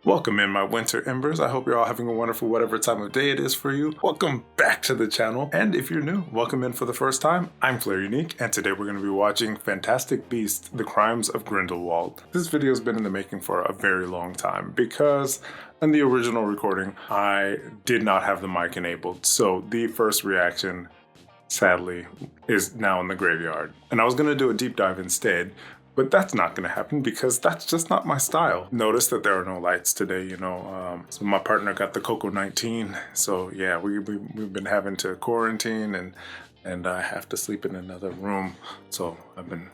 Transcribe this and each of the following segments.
Welcome in, my winter embers. I hope you're all having a wonderful whatever time of day it is for you. Welcome back to the channel, and if you're new, welcome in for the first time. I'm Flare Unique, and today we're going to be watching Fantastic Beasts: The Crimes of Grindelwald. This video has been in the making for a very long time because in the original recording, I did not have the mic enabled, so the first reaction, sadly, is now in the graveyard. And I was going to do a deep dive instead, but that's not going to happen because that's just not my style. Notice that there are no lights today, so my partner got the Coco-19. So yeah, we've been having to quarantine and I have to sleep in another room. So I've been,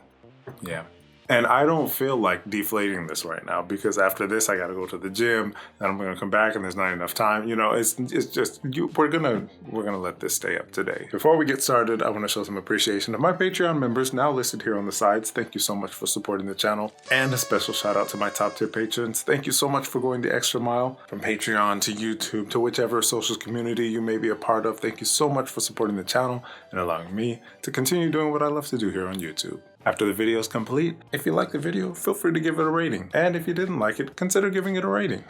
yeah. And I don't feel like deflating this right now because after this I gotta go to the gym and I'm gonna come back and there's not enough time. It's just we're gonna let this stay up today. Before we get started, I want to show some appreciation to my Patreon members now listed here on the sides. Thank you so much for supporting the channel, and a special shout out to my top tier patrons. Thank you so much for going the extra mile from Patreon to YouTube to whichever social community you may be a part of. Thank you so much for supporting the channel and allowing me to continue doing what I love to do here on YouTube. After the video is complete, if you liked the video, feel free to give it a rating. And if you didn't like it, consider giving it a rating.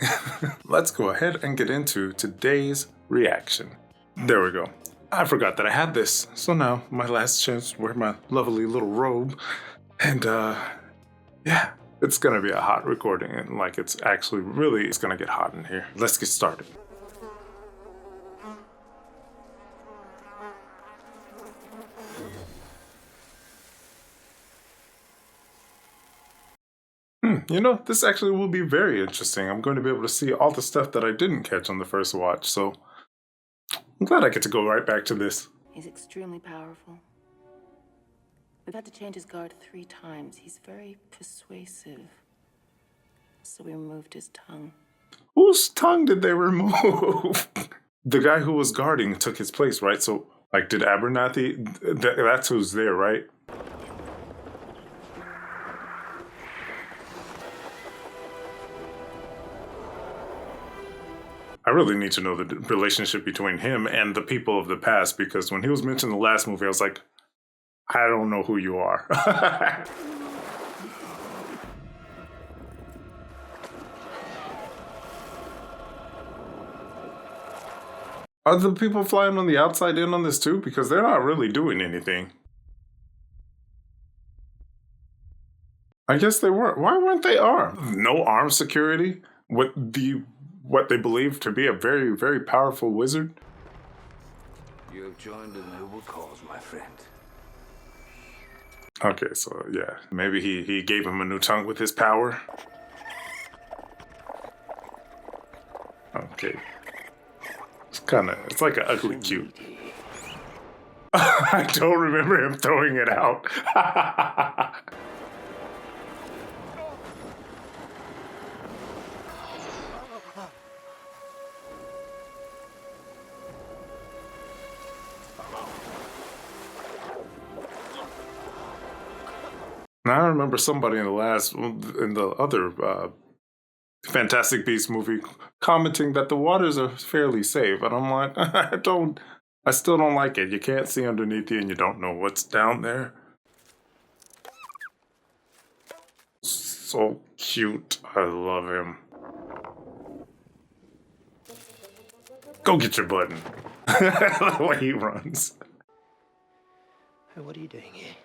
Let's go ahead and get into today's reaction. There we go. I forgot that I had this. So now, my last chance to wear my lovely little robe. And yeah, it's gonna be a hot recording. And like it's gonna get hot in here. Let's get started. This actually will be very interesting. I'm going to be able to see all the stuff that I didn't catch on the first watch, so I'm glad I get to go right back to this. He's extremely powerful. We've had to change his guard 3 times. He's very persuasive. So we removed his tongue. Whose tongue did they remove? The guy who was guarding took his place, right? So, like, did Abernathy... That's who's there, right? I really need to know the relationship between him and the people of the past, because when he was mentioned in the last movie, I was like, I don't know who you are. Are the people flying on the outside in on this too? Because they're not really doing anything. I guess they weren't. Why weren't they armed? No armed security? What they believe to be a very, very powerful wizard? You have joined a noble cause, my friend. Okay, so yeah, maybe he gave him a new tongue with his power. Okay. It's like an ugly cute. I don't remember him throwing it out. Now I remember somebody in the other Fantastic Beasts movie commenting that the waters are fairly safe, and I'm like, I still don't like it. You can't see underneath you, and you don't know what's down there. So cute. I love him. Go get your button. The way he runs. Hey, what are you doing here?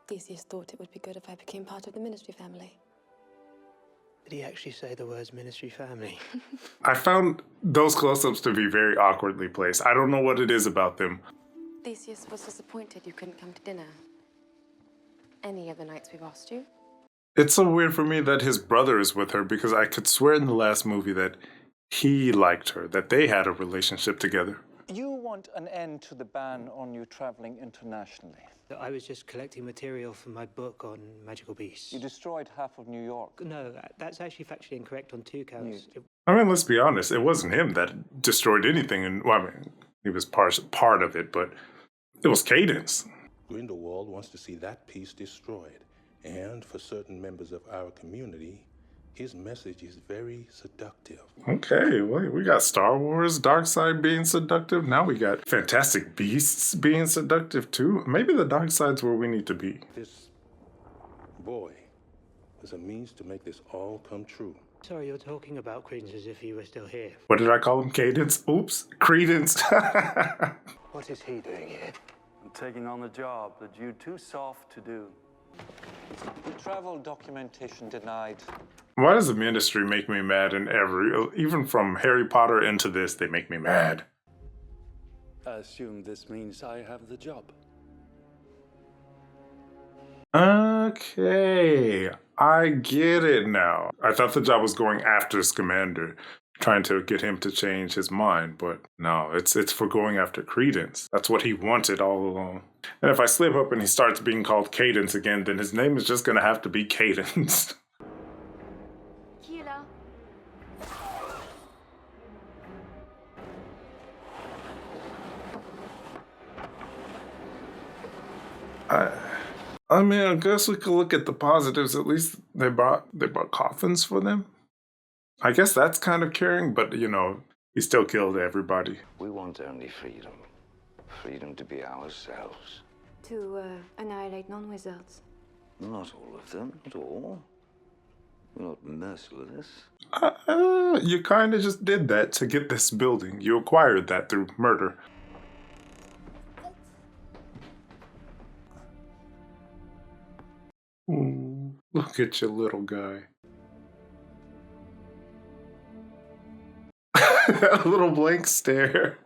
Theseus thought it would be good if I became part of the ministry family. Did he actually say the words ministry family? I found those close-ups to be very awkwardly placed. I don't know what it is about them. Theseus was disappointed you couldn't come to dinner. Any other nights we've asked you? It's so weird for me that his brother is with her, because I could swear in the last movie that he liked her, that they had a relationship together. You want an end to the ban on you traveling internationally. I was just collecting material for my book on magical beasts. You destroyed half of New York. No, that's actually factually incorrect on 2 counts. I mean, let's be honest, it wasn't him that destroyed anything. And well, I mean, he was part of it, but it was Cadence. Grindelwald wants to see that piece destroyed. And for certain members of our community, his message is very seductive. Okay, well, we got Star Wars, Dark Side being seductive. Now we got Fantastic Beasts being seductive too. Maybe the Dark Side's where we need to be. This boy is a means to make this all come true. Sorry, you're talking about Credence as if he were still here. What did I call him? Cadence? Oops. Credence. What is he doing here? I'm taking on the job that you're too soft to do. Travel documentation denied. Why does the ministry make me mad in even from Harry Potter into this, they make me mad. I assume this means I have the job. Okay, I get it now. I thought the job was going after Scamander, trying to get him to change his mind, but no, it's for going after Credence. That's what he wanted all along. And if I slip up and he starts being called Cadence again, then his name is just gonna have to be Cadence. Qui est là? I mean, I guess we could look at the positives. At least they brought coffins for them. I guess that's kind of caring, but you know, he still killed everybody. We want only freedom. Freedom to be ourselves. To annihilate non-wizards. Not all of them, at all. We're not merciless. You kind of just did that to get this building. You acquired that through murder. Ooh, look at your little guy. A little blank stare.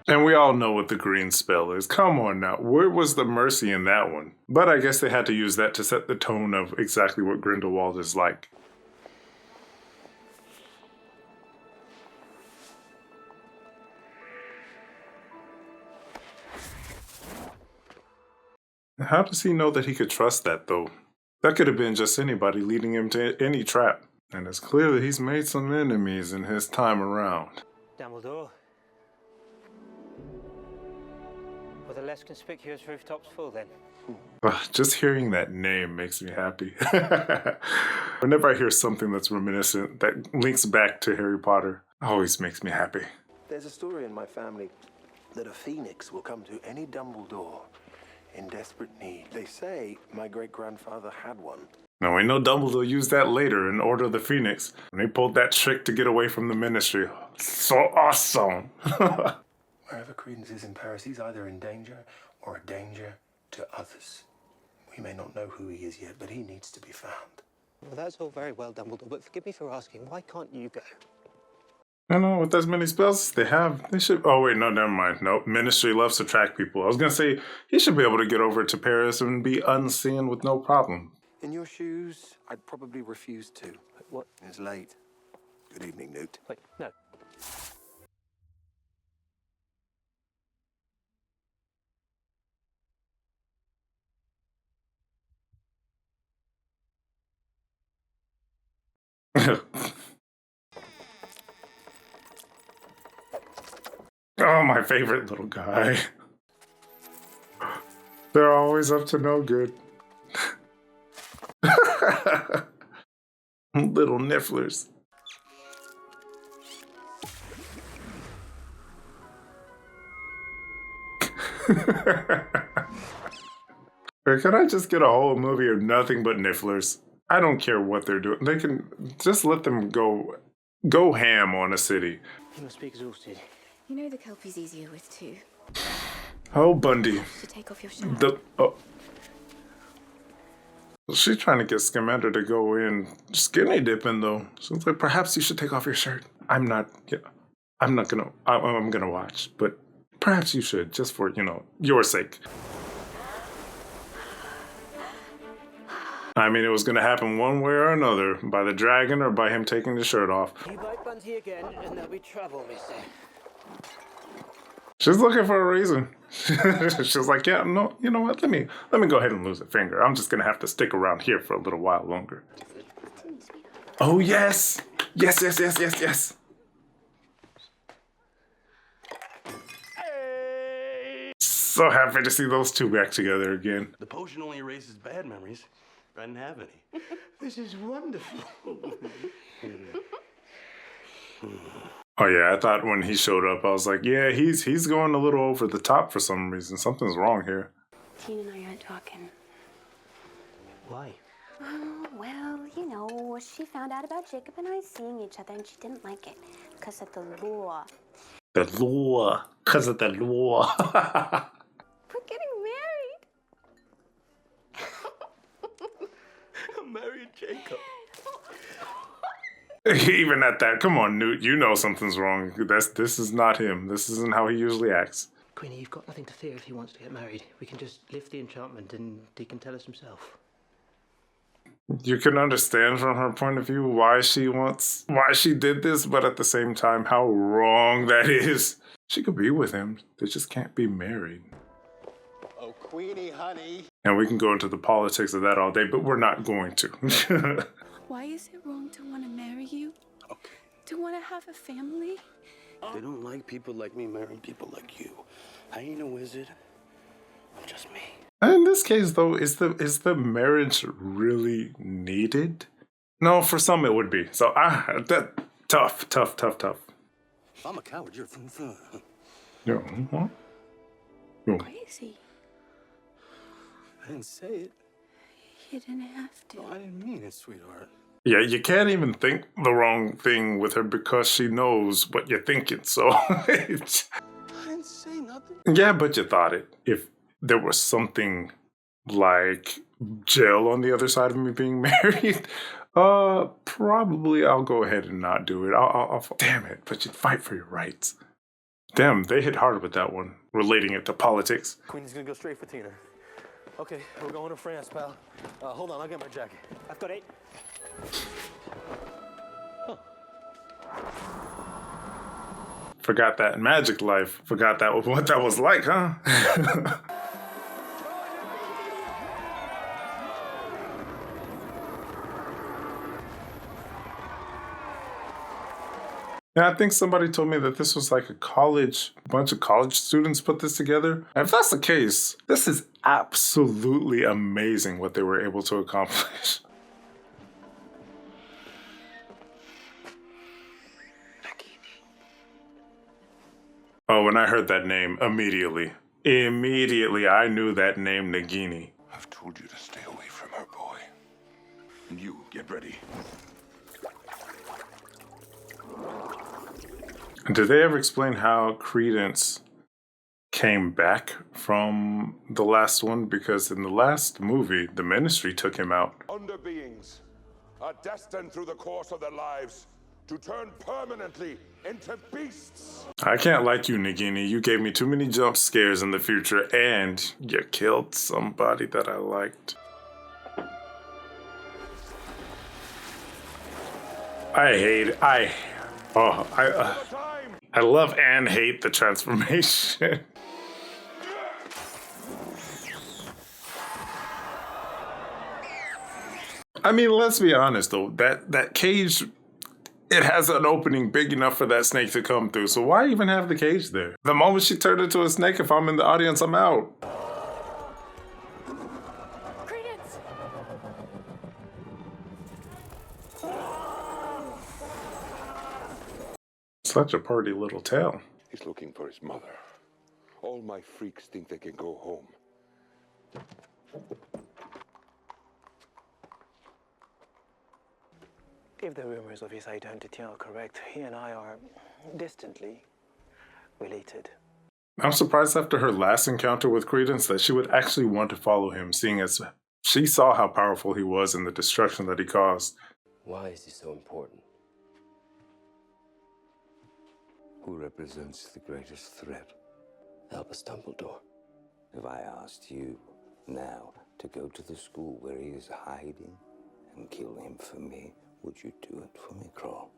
And we all know what the green spell is. Come on now. Where was the mercy in that one? But I guess they had to use that to set the tone of exactly what Grindelwald is like. How does he know that he could trust that, though? That could have been just anybody leading him to any trap. And it's clear that he's made some enemies in his time around. Dumbledore. Were the less conspicuous rooftops full then? Just hearing that name makes me happy. Whenever I hear something that's reminiscent, that links back to Harry Potter, always makes me happy. There's a story in my family that a phoenix will come to any Dumbledore in desperate need. They say my great-grandfather had one. Now, we know Dumbledore used that later in Order of the Phoenix, when he pulled that trick to get away from the Ministry. So awesome! Wherever Credence is in Paris, he's either in danger or a danger to others. We may not know who he is yet, but he needs to be found. Well, that's all very well, Dumbledore, but forgive me for asking, why can't you go? I know, with as many spells as they have, they should... Oh, wait, no, never mind. Nope, Ministry loves to track people. I was gonna say, he should be able to get over to Paris and be unseen with no problem. In your shoes, I'd probably refuse to. What? It's late. Good evening, Newt. Wait, no. Oh, my favorite little guy. They're always up to no good. Little Nifflers. Or could I just get a whole movie of nothing but Nifflers? I don't care what they're doing. They can just let them go ham on a city. You must be exhausted. You know the Kelpie's easier with two. Oh, Bundy. To take off your shirt. She's trying to get Scamander to go in skinny dipping, though. She's like, perhaps you should take off your shirt. I'm gonna watch, but perhaps you should, just for, your sake. I mean, it was gonna happen one way or another, by the dragon or by him taking the shirt off. You bite Bunty again, and there'll be trouble, mister. She's looking for a reason. She's like, yeah, no, you know what? Let me go ahead and lose a finger. I'm just gonna have to stick around here for a little while longer. Oh yes, yes. Hey! So happy to see those two back together again. The potion only erases bad memories. I didn't have any. This is wonderful. Oh yeah, I thought when he showed up, I was like, yeah, he's going a little over the top for some reason. Something's wrong here. Teen and I aren't talking. Why? Well, you know, she found out about Jacob and I seeing each other and she didn't like it because of the law. The law. Because of the law. We're getting married. Married Jacob. Even at that, come on, Newt, you know something's wrong. This is not him. This isn't how he usually acts. Queenie, you've got nothing to fear if he wants to get married. We can just lift the enchantment and he can tell us himself. You can understand from her point of view why she did this, but at the same time, how wrong that is. She could be with him. They just can't be married. Oh, Queenie, honey. And we can go into the politics of that all day, but we're not going to. Why is it wrong to want to marry you? Okay. To want to have a family? They don't like people like me marrying people like you. I ain't a wizard. I'm just me. In this case, though, is the marriage really needed? No, for some it would be. So tough. I'm a coward. You're fun. Yeah. Huh? Yeah. Crazy. I didn't say it. You didn't have to. No, I didn't mean it, sweetheart. Yeah, you can't even think the wrong thing with her because she knows what you're thinking. So, I didn't say nothing. yeah, but you thought it. If there was something like jail on the other side of me being married, probably I'll go ahead and not do it. I'll damn it, but you'd fight for your rights. Damn, they hit hard with that one, relating it to politics. Queenie's gonna go straight for Tina. Okay, we're going to France, pal. Hold on, I'll get my jacket. I've got it. Huh. Forgot that in Magic Life. Forgot that what that was like, huh? Yeah, I think somebody told me that this was like a bunch of college students put this together. And if that's the case, this is absolutely amazing what they were able to accomplish. Oh, when I heard that name, immediately I knew that name, Nagini. I've told you to stay away from her, boy. And you, get ready. Did they ever explain how Credence came back from the last one? Because in the last movie, the Ministry took him out. Under beings are destined through the course of their lives to turn permanently into beasts. I can't like you, Nagini. You gave me too many jump scares in the future, and you killed somebody that I liked. I love and hate the transformation. I mean, let's be honest though, that cage, it has an opening big enough for that snake to come through, so why even have the cage there? The moment she turned into a snake, if I'm in the audience, I'm out. Credence! Such a pretty little tail. He's looking for his mother. All my freaks think they can go home. If the rumors of his identity are correct, he and I are distantly related. I'm surprised after her last encounter with Credence that she would actually want to follow him, seeing as she saw how powerful he was and the destruction that he caused. Why is he so important? Who represents the greatest threat? Albus Dumbledore. If I asked you now to go to the school where he is hiding and kill him for me, would you do it for me, Kroll?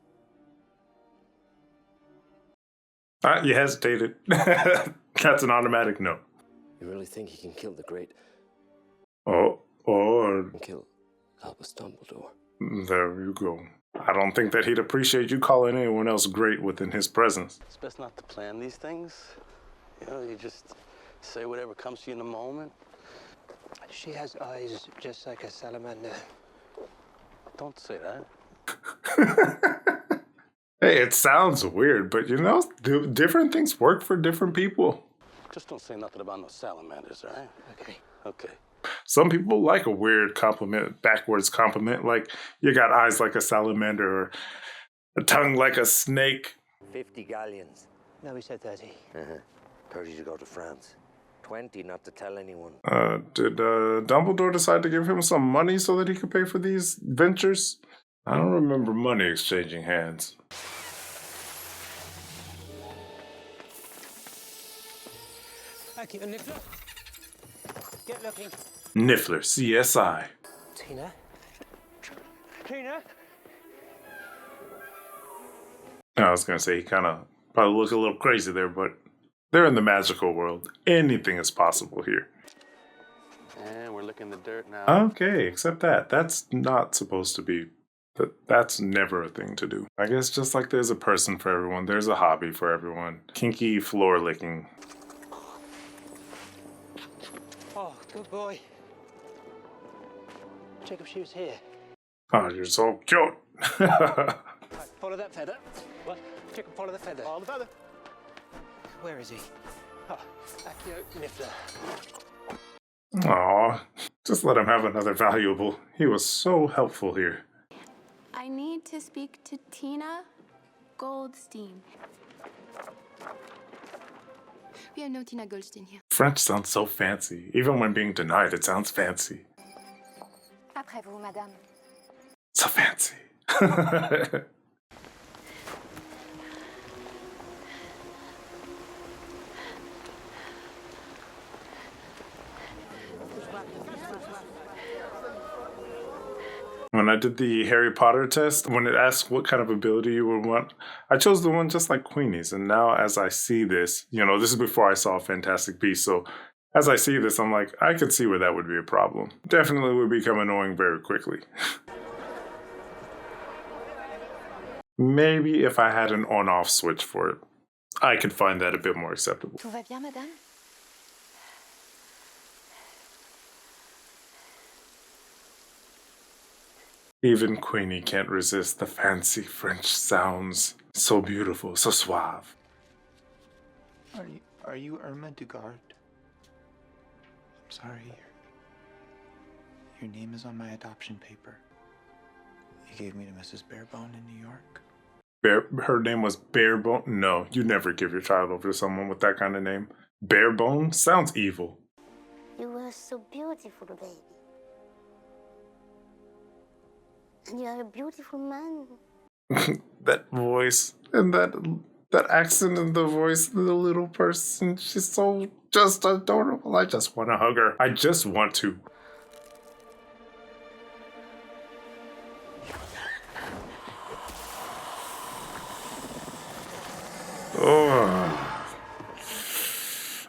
You hesitated. That's an automatic no. You really think he can kill the great... Or... kill Albus Dumbledore? There you go. I don't think that he'd appreciate you calling anyone else great within his presence. It's best not to plan these things. You know, you just say whatever comes to you in the moment. She has eyes just like a salamander. Don't say that. Hey, it sounds weird, but you know, different things work for different people. Just don't say nothing about no salamanders, all right? Okay. Okay. Some people like a weird compliment, backwards compliment, like you got eyes like a salamander or a tongue like a snake. 50 galleons. No, we said 30. 30 to go to France. 20 not to tell anyone. Did Dumbledore decide to give him some money so that he could pay for these ventures? I don't remember money exchanging hands. Thank you, Niffler. Get looking. Niffler, CSI. Tina? Tina? I was gonna say he kind of probably look a little crazy there, but they're in the magical world. Anything is possible here. And we're licking the dirt now. Okay, except that. That's not supposed to be. That's never a thing to do. I guess just like there's a person for everyone, there's a hobby for everyone. Kinky floor licking. Oh, good boy. Check if she was here. Oh, you're so cute. Right, follow that feather. What? Check and follow the feather. Follow the feather. Where is he? Oh, Accio Niffler. Aw, just let him have another valuable. He was so helpful here. I need to speak to Tina Goldstein. We have no Tina Goldstein here. French sounds so fancy. Even when being denied, it sounds fancy. Après vous, madame. So fancy. When I did the Harry Potter test, when it asked what kind of ability you would want, I chose the one just like Queenie's. And now as I see this, this is before I saw Fantastic Beasts, so as I see this, I'm like, I could see where that would be a problem. Definitely would become annoying very quickly. Maybe if I had an on-off switch for it, I could find that a bit more acceptable. Tout va bien, madame? Even Queenie can't resist the fancy French sounds. So beautiful, so suave. Are you Irma Dugard? I'm sorry. Your name is on my adoption paper. You gave me to Mrs. Barebone in New York. Her name was Barebone? No, you never give your child over to someone with that kind of name. Barebone? Sounds evil. You were so beautiful, baby. And you are a beautiful man. That voice and that accent in the voice of the little person. She's so just adorable. I just want to hug her. I just want to.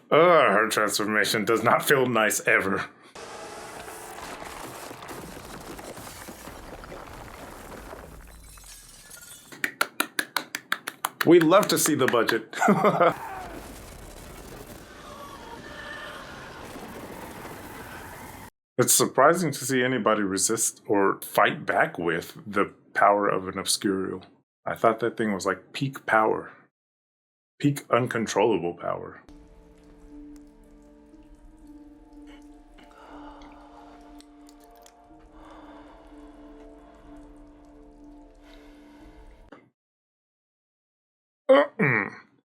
Her transformation does not feel nice ever. We love to see the budget. It's surprising to see anybody resist or fight back with the power of an Obscurial. I thought that thing was like peak power. Peak uncontrollable power.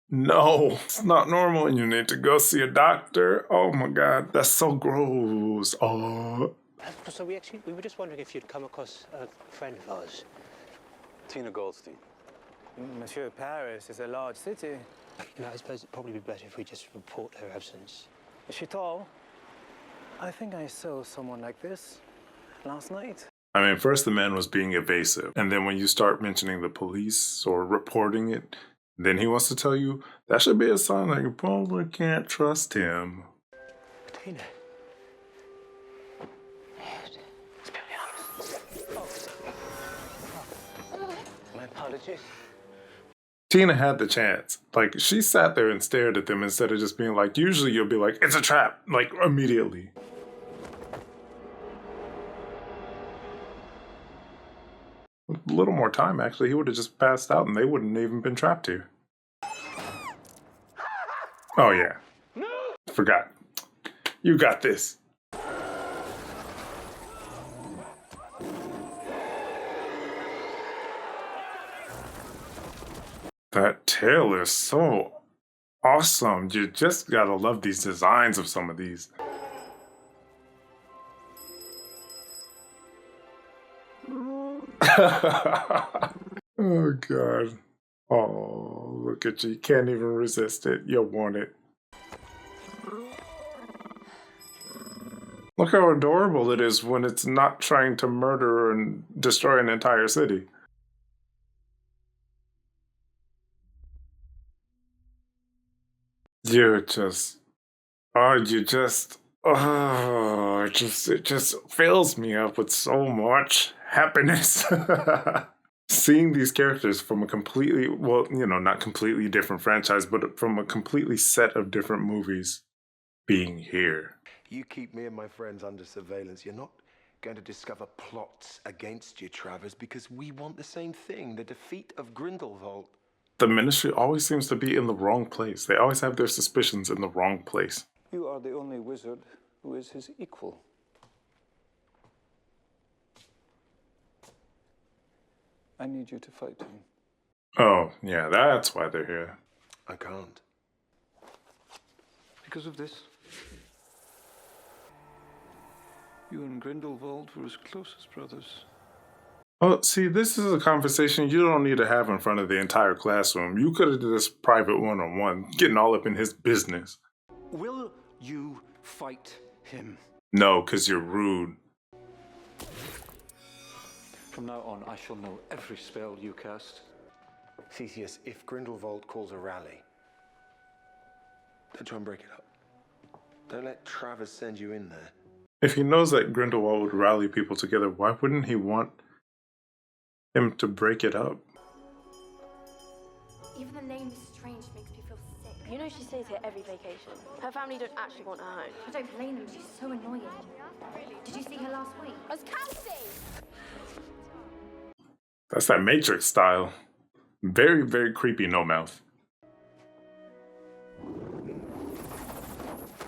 No, it's not normal and you need to go see a doctor. Oh my god, that's so gross. Oh. So we were just wondering if you'd come across a friend of ours. Tina Goldstein. Monsieur, Paris is a large city. I suppose it'd probably be better if we just report her absence. Is she tall? I think I saw someone like this last night. I mean, first the man was being evasive, and then when you start mentioning the police or reporting it, then he wants to tell you that should be a sign that you probably can't trust him. Tina. My apologies. Tina had the chance. Like, she sat there and stared at them instead of just being like, usually you'll be like, it's a trap, like, immediately. With a little more time, actually, he would have just passed out and they wouldn't have even been trapped here. Oh, yeah. No! Forgot. You got this. That tail is so awesome. You just gotta love these designs of some of these. Oh god. Oh, look at you. You can't even resist it. You want it. Look how adorable it is when it's not trying to murder and destroy an entire city. You're just, oh, it just fills me up with so much happiness. Seeing these characters from a completely, well, you know, not completely different franchise, but from a completely set of different movies being here. You keep me and my friends under surveillance. You're not going to discover plots against you, Travers, because we want the same thing, the defeat of Grindelwald. The Ministry always seems to be in the wrong place. They always have their suspicions in the wrong place. You are the only wizard who is his equal. I need you to fight him. Oh, yeah, that's why they're here. I can't. Because of this. You and Grindelwald were as close as brothers. Oh, see, this is a conversation you don't need to have in front of the entire classroom. You could have did this private one-on-one, getting all up in his business. Will you fight him? No, because you're rude. From now on, I shall know every spell you cast. Theseus, if Grindelwald calls a rally, don't try and break it up. Don't let Travers send you in there. If he knows that Grindelwald would rally people together, why wouldn't he want him to break it up? Even the name is strange, makes me feel sick. You know she stays here every vacation. Her family don't actually want her home. I don't blame them, she's so annoying. Did you see her last week? I was counting! That's that Matrix style. Very, very creepy no mouth.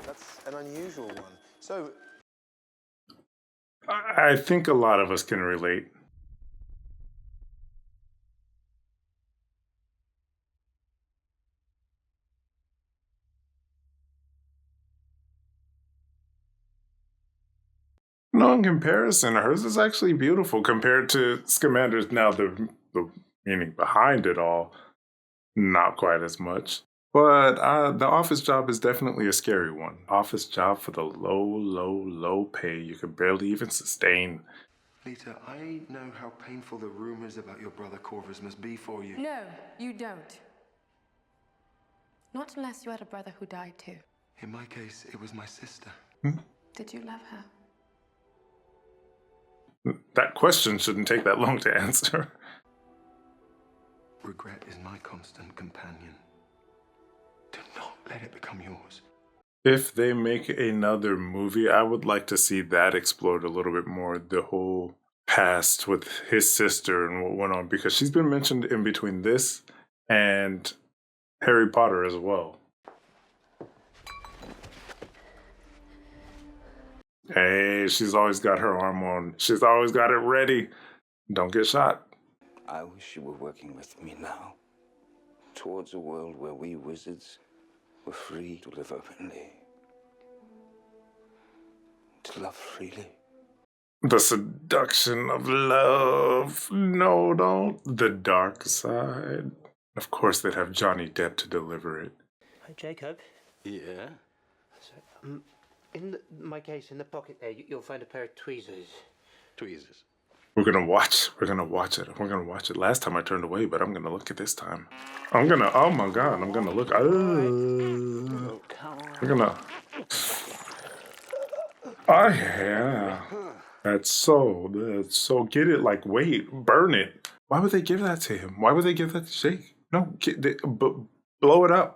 That's an unusual one. So, I think a lot of us can relate. No, in comparison, hers is actually beautiful compared to Scamander's. Now, the meaning behind it all, not quite as much. But the office job is definitely a scary one. Office job for the low pay you could barely even sustain. Lita, I know how painful the rumors about your brother Corvus must be for you. No, you don't. Not unless you had a brother who died too. In my case, it was my sister. Did you love her? That question shouldn't take that long to answer. Regret is my constant companion. Do not let it become yours. If they make another movie, I would like to see that explored a little bit more. The whole past with his sister and what went on, because she's been mentioned in between this and Harry Potter as well. Hey, she's always got her arm on. She's always got it ready. Don't get shot. I wish you were working with me now, towards a world where we wizards were free to live openly, to love freely. The seduction of love. No, don't. The dark side. Of course, they'd have Johnny Depp to deliver it. Hi, Jacob. Yeah? So, in my case, in the pocket there, you'll find a pair of tweezers. Tweezers. We're gonna watch it. Last time I turned away, but I'm gonna look at this time. Oh my god, I'm gonna look. We're gonna. Oh yeah. That's so, get it, like, wait, burn it. Why would they give that to him? Why would they give that to Jake? No, blow it up.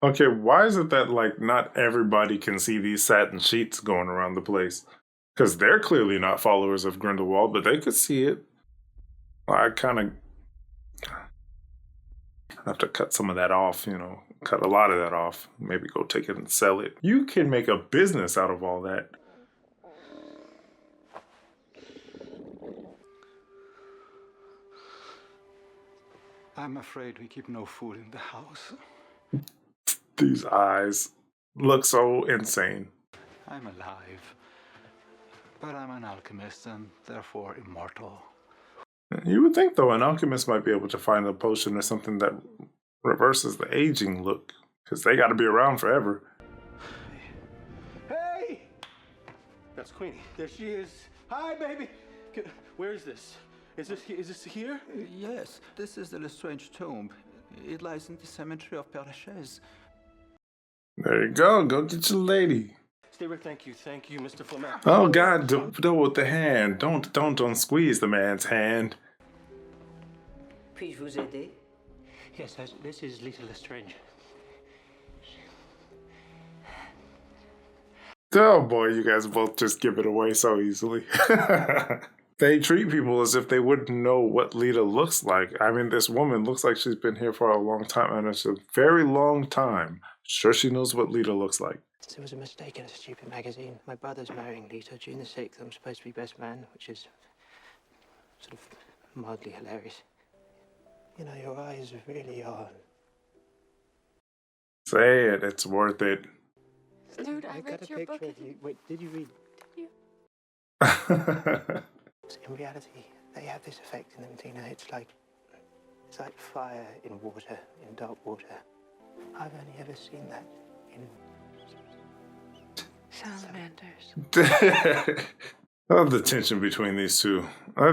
Okay, why is it that, like, not everybody can see these satin sheets going around the place? Because they're clearly not followers of Grindelwald, but they could see it. I kind of have to cut some of that off, you know. cut a lot of that off. Maybe go take it and sell it. You can make a business out of all that. I'm afraid we keep no food in the house. These eyes look so insane. I'm alive, but I'm an alchemist and therefore immortal. You would think, though, an alchemist might be able to find a potion or something that reverses the aging look, because they got to be around forever. Hey! That's Queenie. There she is. Hi, baby. Where is this? Is this here? Yes, this is the Lestrange tomb. It lies in the cemetery of Père Lachaise. There you go. Go get your lady. Stay right. Thank you, Mr. Flamel. Oh God! Don't with the hand. Don't squeeze the man's hand. Puis-je vous aider? Yes, this is Little Lestrange. Oh boy, you guys both just give it away so easily. They treat people as if they wouldn't know what Lita looks like. I mean, this woman looks like she's been here for a long time, and it's a very long time. Sure, she knows what Lita looks like. There was a mistake in a stupid magazine. My brother's marrying Lita. June the 6th, I'm supposed to be best man, which is sort of mildly hilarious. You know, your eyes really are. Say it, it's worth it. Dude, I got read a your picture book. of you. Wait, did you read? Did you? In reality, they have this effect in them, Tina. It's like fire in water, in dark water. I've only ever seen that in salamanders. Oh, the tension between these two.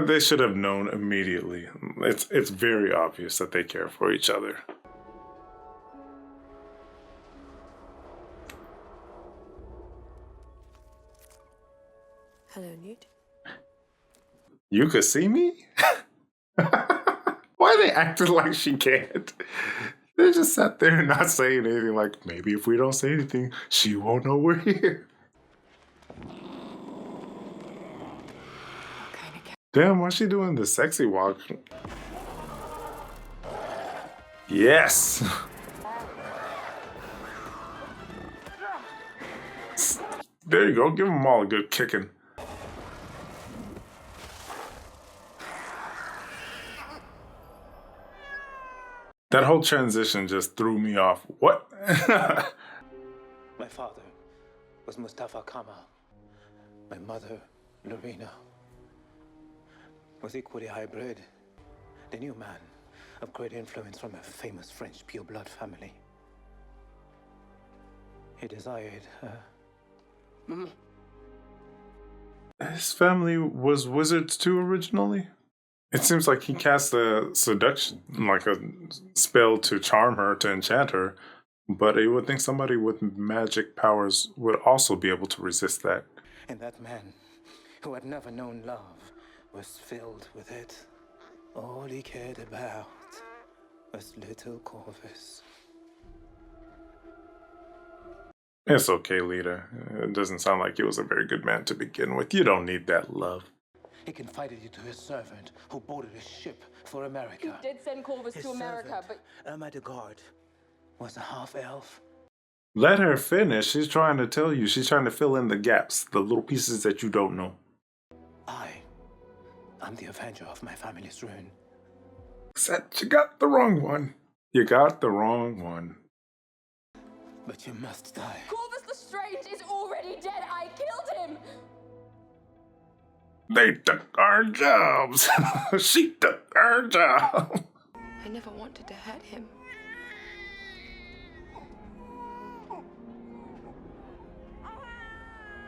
They should have known immediately. It's very obvious that they care for each other. Hello, Newt. You could see me? Why are they acting like she can't? They just sat there and not saying anything, like, maybe if we don't say anything, she won't know we're here. Damn, why's she doing the sexy walk? Yes! There you go, give them all a good kicking. That whole transition just threw me off. What? My father was Mustafa Kemal. My mother, Lorena, was equally hybrid. The new man of great influence from a famous French pure-blood family. He desired her. His family was wizards too originally? It seems like he cast a seduction, like a spell to charm her, to enchant her, but you would think somebody with magic powers would also be able to resist that. And that man, who had never known love, was filled with it. All he cared about was little Corvus. It's okay, Lita. It doesn't sound like he was a very good man to begin with. You don't need that love. He confided you to his servant, who boarded a ship for America. He did send Corvus to America, but... Irma de Guard was a half-elf. Let her finish. She's trying to tell you. She's trying to fill in the gaps, the little pieces that you don't know. I'm the avenger of my family's ruin. Except you got the wrong one. You got the wrong one. But you must die. Corvus Lestrange is already dead. I killed him. They took our jobs. She took our job. I never wanted to hurt him.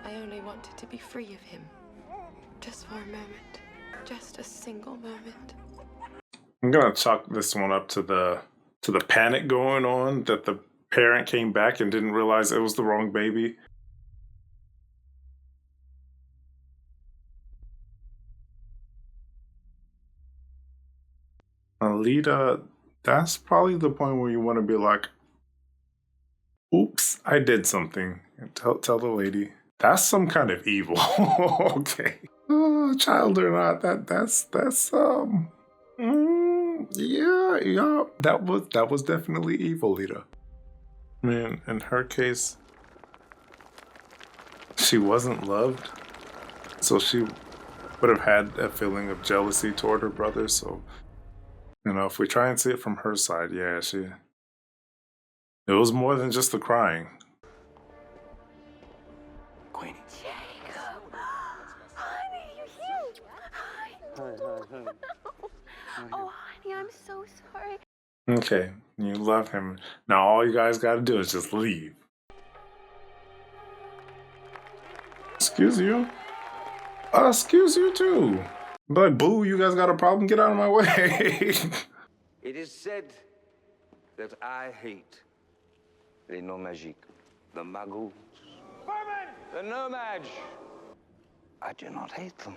I only wanted to be free of him. Just for a moment. Just a single moment. I'm gonna chalk this one up to the panic going on, that the parent came back and didn't realize it was the wrong baby. Alita, that's probably the point where you want to be like, oops, I did something. Tell the lady. That's some kind of evil. Okay. Child or not, that's yeah. That was definitely evil, Lita. I mean, in her case, she wasn't loved, so she would have had a feeling of jealousy toward her brother. So, you know, if we try and see it from her side, yeah, it was more than just the crying. Queenie. Jacob! Honey, you're here! Hi. Oh, honey, I'm so sorry. Okay, you love him. Now all you guys gotta do is just leave. Excuse you? Excuse you too. Be like, boo, you guys got a problem? Get out of my way. It is said that I hate les noms magiques, the magos, the nomads. I do not hate them.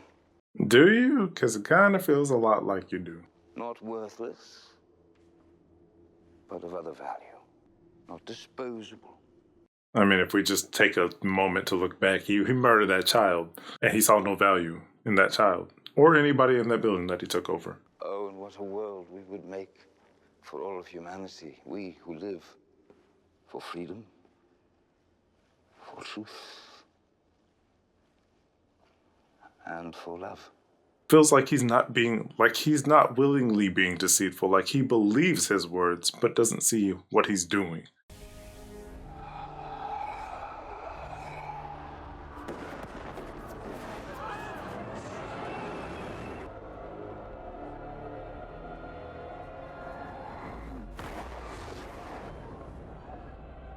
Do you? Because it kind of feels a lot like you do. Not worthless, but of other value. Not disposable. I mean, if we just take a moment to look back, he murdered that child, and he saw no value in that child, or anybody in that building that he took over. Oh, and what a world we would make for all of humanity. We who live for freedom, for truth, and for love. Feels like he's not willingly being deceitful, like he believes his words, but doesn't see what he's doing.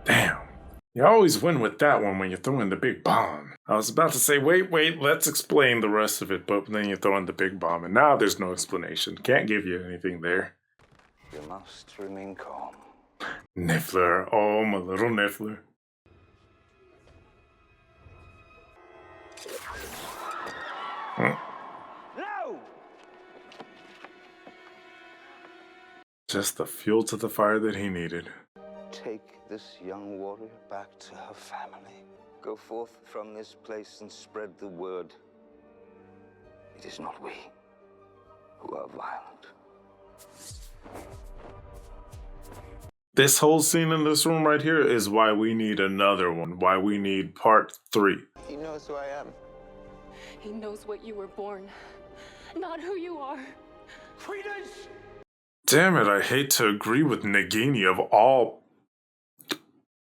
Damn. You always win with that one when you throw in the big bomb. I was about to say, wait, let's explain the rest of it, but then you throw in the big bomb, and now there's no explanation. Can't give you anything there. You must remain calm. Niffler, oh, my little Niffler. No! Just the fuel to the fire that he needed. Take this young warrior back to her family. Go forth from this place and spread the word. It is not we who are violent. This whole scene in this room right here is why we need another one. Why we need part 3. He knows who I am. He knows what you were born, not who you are. Credence! Damn it, I hate to agree with Nagini of all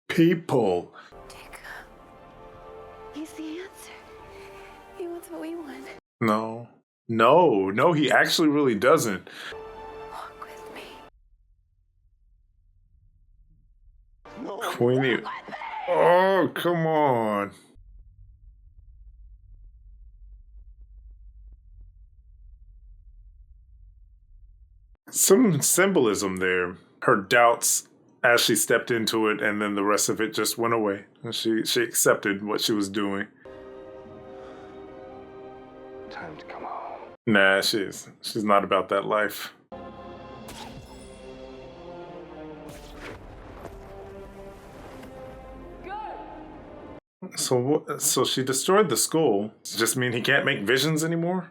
people. He's the answer. He wants what we want. No, he actually really doesn't. Walk with me. No. Queenie. Oh, come on. Some symbolism there. Her doubts as she stepped into it, and then the rest of it just went away. And she accepted what she was doing. Time to come home. Nah, she's not about that life. So what? So she destroyed the school. Does it just mean he can't make visions anymore?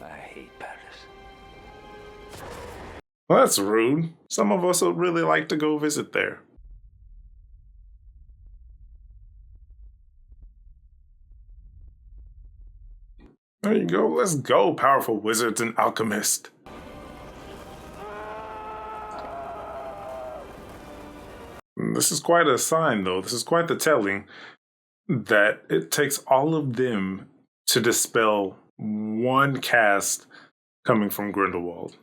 I hate Paris. Well, that's rude. Some of us would really like to go visit there. There you go. Let's go, powerful wizards and alchemists. This is quite a sign, though. This is quite the telling that it takes all of them to dispel one cast coming from Grindelwald.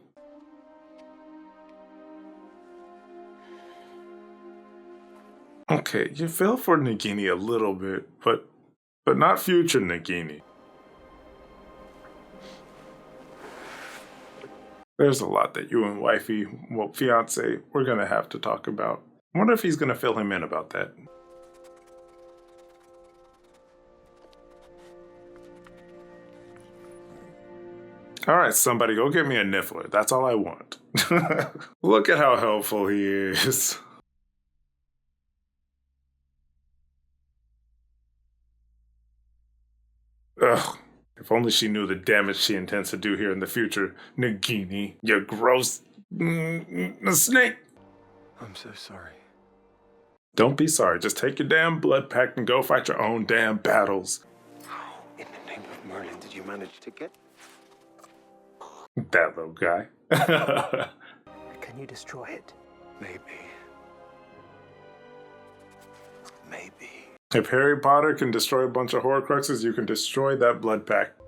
Okay, you fell for Nagini a little bit, but not future Nagini. There's a lot that you and wifey, well, fiance, we're gonna have to talk about. I wonder if he's gonna fill him in about that. All right, somebody go get me a Niffler. That's all I want. Look at how helpful he is. Ugh. If If only she knew the damage she intends to do here in the future. Nagini, you gross snake. I'm so sorry. Don't be sorry. Just take your damn blood pact and go fight your own damn battles. How in the name of Merlin did you manage to get that little guy? Can you destroy it? Maybe. Maybe. If Harry Potter can destroy a bunch of Horcruxes, you can destroy that blood pact.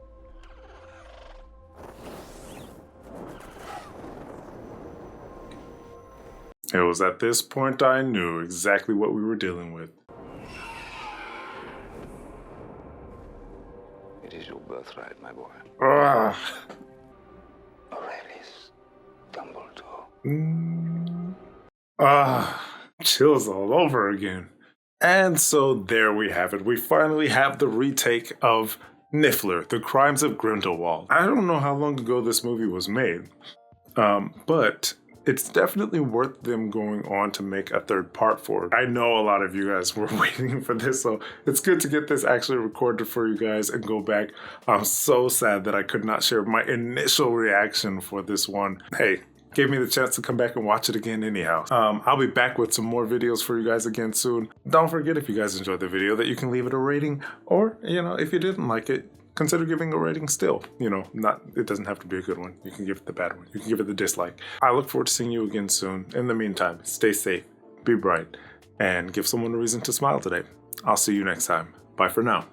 It was at this point I knew exactly what we were dealing with. It is your birthright, my boy. Ugh. Aurelius Dumbledore. Chills all over again. And so there we have it. We finally have the retake of Niffler, The Crimes of Grindelwald. I don't know how long ago this movie was made, but it's definitely worth them going on to make a third part for it. I know a lot of you guys were waiting for this, so it's good to get this actually recorded for you guys and go back. I'm so sad that I could not share my initial reaction for this one. Hey, gave me the chance to come back and watch it again anyhow. I'll be back with some more videos for you guys again soon. Don't forget, if you guys enjoyed the video, that you can leave it a rating, or, if you didn't like it, consider giving a rating still. It doesn't have to be a good one. You can give it the bad one. You can give it the dislike. I look forward to seeing you again soon. In the meantime, stay safe, be bright, and give someone a reason to smile today. I'll see you next time. Bye for now.